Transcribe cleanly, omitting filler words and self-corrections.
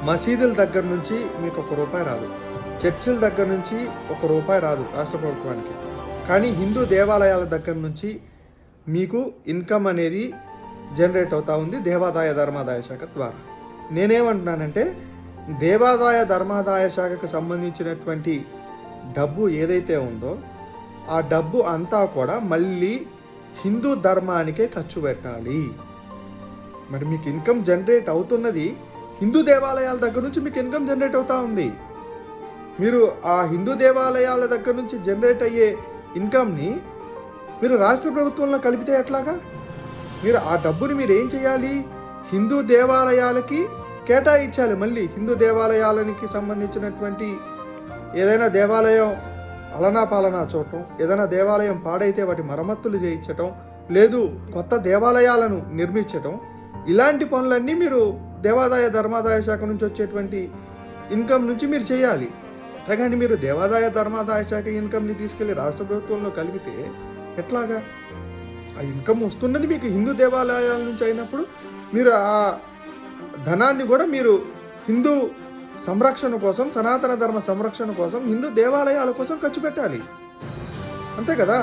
మసీదుల దగ్గర నుంచి మీకు ₹1 రాదు, చర్చిల దగ్గర నుంచి ₹1 రాదు రాష్ట్ర ప్రభుత్వానికి. కానీ హిందూ దేవాలయాల దగ్గర నుంచి మీకు ఇన్కమ్ అనేది జనరేట్ అవుతూ ఉంది దేవాదాయ ధర్మాదాయ శాఖ ద్వారా. నేనేమంటున్నానంటే దేవాదాయ ధర్మాదాయ శాఖకు సంబంధించినటువంటి డబ్బు ఏదైతే ఉందో ఆ డబ్బు అంతా కూడా మళ్ళీ హిందూ ధర్మానికే ఖర్చు పెట్టాలి. మరి మీకు ఇన్కమ్ జనరేట్ అవుతున్నది హిందూ దేవాలయాల దగ్గర నుంచి మీకు ఇన్కమ్ జనరేట్ అవుతూ ఉంది. మీరు ఆ హిందూ దేవాలయాల దగ్గర నుంచి జనరేట్ అయ్యే ఇన్కమ్ని మీరు రాష్ట్ర ప్రభుత్వంలో కలిపితే ఎట్లాగా? మీరు ఆ డబ్బుని మీరు ఏం చేయాలి? హిందూ దేవాలయాలకి కేటాయించాలి. మళ్ళీ హిందూ దేవాలయాలకి సంబంధించినటువంటి ఏదైనా దేవాలయం అలనా పాలనా చూడటం, ఏదైనా దేవాలయం పాడైతే వాటి మరమ్మతులు చేయించటం, లేదు కొత్త దేవాలయాలను నిర్మించటం, ఇలాంటి పనులన్నీ మీరు దేవాదాయ ధర్మాదాయ శాఖ నుంచి వచ్చేటువంటి ఇన్కమ్ నుంచి మీరు చేయాలి. అంతేగాని మీరు దేవాదాయ ధర్మాదాయ శాఖ ఇన్కమ్ని తీసుకెళ్లి రాష్ట్ర ప్రభుత్వంలో కలిపితే ఎట్లాగా? ఆ ఇన్కమ్ వస్తున్నది మీకు హిందూ దేవాలయాల నుంచి అయినప్పుడు మీరు ఆ ధనాన్ని కూడా మీరు హిందూ సంరక్షణ కోసం, సనాతన ధర్మ సంరక్షణ కోసం, హిందూ దేవాలయాల కోసం ఖర్చు పెట్టాలి. అంతే కదా?